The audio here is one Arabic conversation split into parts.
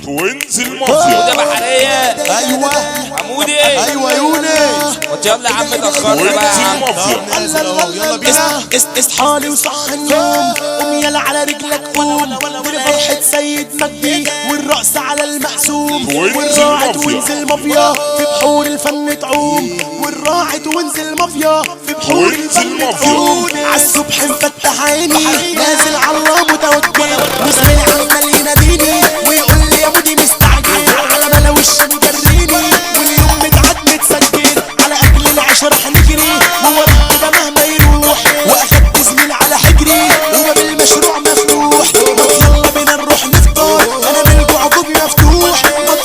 وانزل مافيا وده بحرية. ايوه عمودي. ايوه يونس يلا يا عم اتأخرنا بقى يا عم. يلا بينا اصحالي وصح النوم قوم يلا على رجلك قوم فرحة سيد مجدي والرقص على المقسوم والراعد وانزل مافيا في بحور الفن تعوم والراعد وانزل مافيا في بحور الفن تعوم عالصبح مفتح عيني نازل على الله متوكل وسمعي عمال يناديني ويقول لي يا مودي مستعجل على ملا وش مجريني واليوم متعد متسجل على اكل العيش راح نجري وورق كده مهما يروح واخدت زميل على حجري وباب المشروع مفتوح يلا بينا نروح نفطر انا من الجوع جوفي مفتوح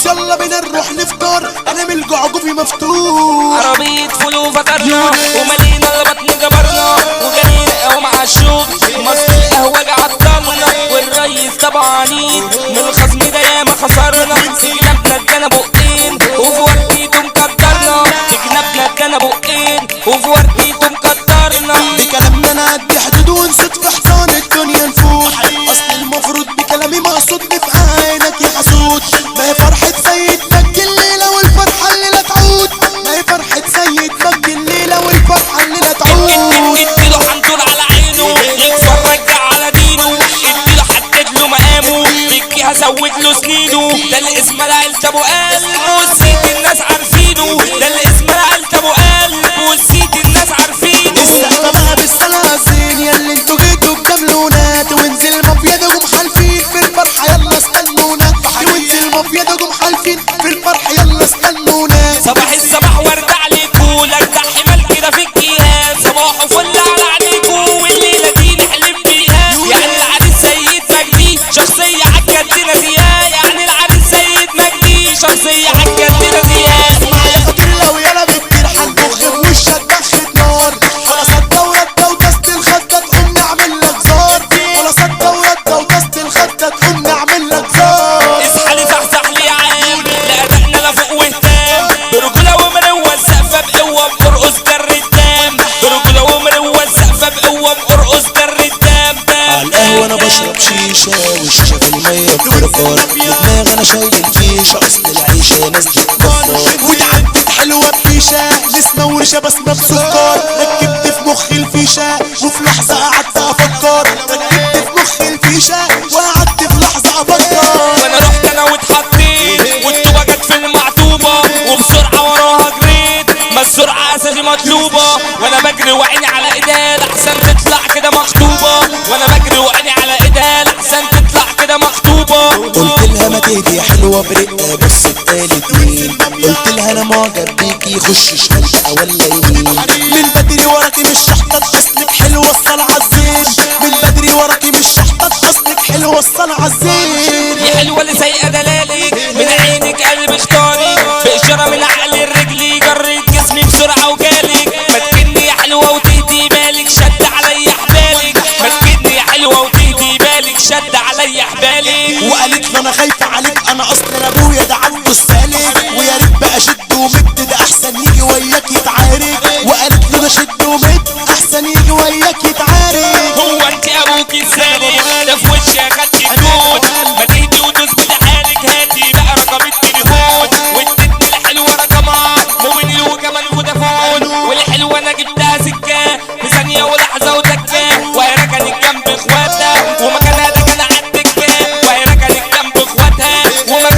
يلا بينا نروح نفطر انا من الجوع جوفي مفتوح عربية فول وفطرنا ومالينا البطن جبرنا وجرينا قوم عالشوق مصر القهوة عطلنا والريس طبعانين من الخصم ده ياما خسرنا جنبنا ادانا بقين وفي ورديته مكترنا جنبنا ادانا بقين وفي ورديته مكترنا بكلامنا نعدي حدود ونصد في حصان الدنيا نفوح اصل المفروض بكلامي مقصود في عينك يا حسود ما هي فرحة سيد مجدي الليلة والفرحة الليلة تعود ما هي فرحة سيد مجدي الليلة والفرحة الليلة تعود اديله حنطول على عينه يتفرج على دينه اديله حدد له مقامه رجيها زود له سنينه ده اللي اسمه عيلة ابو قلب وسيد الناس عارفينه ده اللي اسمه عيلة ابو قلب وسيد الناس عارفينه السقفة بقى بالسلاسين ياللي انتوا جيتوا بجملونات وانزل مافيا ده جم حالفين في الفرحة يلا استنونا وانزل مافيا ده جم حالفين في الفرحة يلا استنونا صباح الصباح ورد عليكوا لجدع حمال كده في الجهاز صباح فل على عينيكوا والليلة دي نحلم بيها يعني العريس سيد مجدي شخصية عالجدنا زياد يعني العريس سيد مجدي شخصية عالجدنا زياد معايا خطير لو يلا بكتير هنبخ في وشك بخة نار ولا صدى ورده وطست الخدة تقوم نعمل لك زار ولا صدى ورده وطست الخدة تقوم نعمل لك زار اصحى لي صحصح لي يا عام لأدائنا لا فوق واهتام برجولة ومروة السقفة بقوة بترقص جر الدم برجولة ومروة السقفة بقوة بترقص جر الدم عالقهوة انا بشرب شيشة والشيشة في المية بفرقار بدماغ انا شايل الفيشة اصل العيشة نازلة بفار واتعدت حلوة بفيشة لسه ورشة بسمة بسكر ركبت في مخي الفيشة وفي لحظة قعدت افكر ركبت في مخي الفيشة وقعدت في لحظة افكر وانا رحت انا واتحطيت والطوبة جت في المعطوبة وبسرعة وراها جريت ما السرعة اساسي مطلوبة وانا بجري وعيني على ايدال احسن تطلع كده مخطوبة وانا بجري وعيني على ايدال احسن تطلع كده مخطوبة قلت لها ما تهدي حلوة برقة بس اتقالت مين قلت لها انا معجب بيكي خش شمال بقى ولا يمين من بدري وراكي مش شحطة اصلك حلوة الصلاة عالزين من بدري وراكي مش شحطة اصلك حلوة الصلاة عالزين يا حلوة اللي سايقة دلالك من عينك قلب اختاري بإشارة من عقلي الرجلي جريت جسمي بسرعة وجالك ما تكني يا حلوة وتهدي بالك شد عليا حبالك ما تكني يا حلوة وتهدي بالك شد عليا حبالك وقالت له انا خايفة عليك انا اصلا ابويا ده عنده السالك ويا ريت بقى شد ومد ده احسن يجي وياك يتعارك وقالت له ده شد ومد احسن يجي وياك يتعارك هو انت ابوك السالك ده في وشي اخدت الدود ما تهدي ودوس بتحالك هاتي بقى رقم التليفون وادتني الحلوة رقمات موبيني وكمان فودافون والحلوة انا جبتها سكة في ثانية ولحظة وتكة وهي ركنت جنب اخواتها ومكانها ده كان عالدكة وهي ركنت جنب اخواتها ومكانها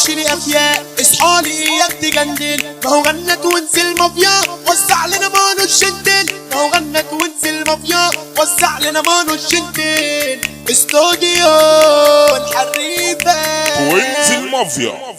لي افياء اصحالي اياك تجنن. ما هو غنت ونزل مافيا وزع لنا مانو الشنتين. ما هو غنت ونزل مافيا وزع لنا مانو الشنتين. استوديو الحريفه وينزل مافيا.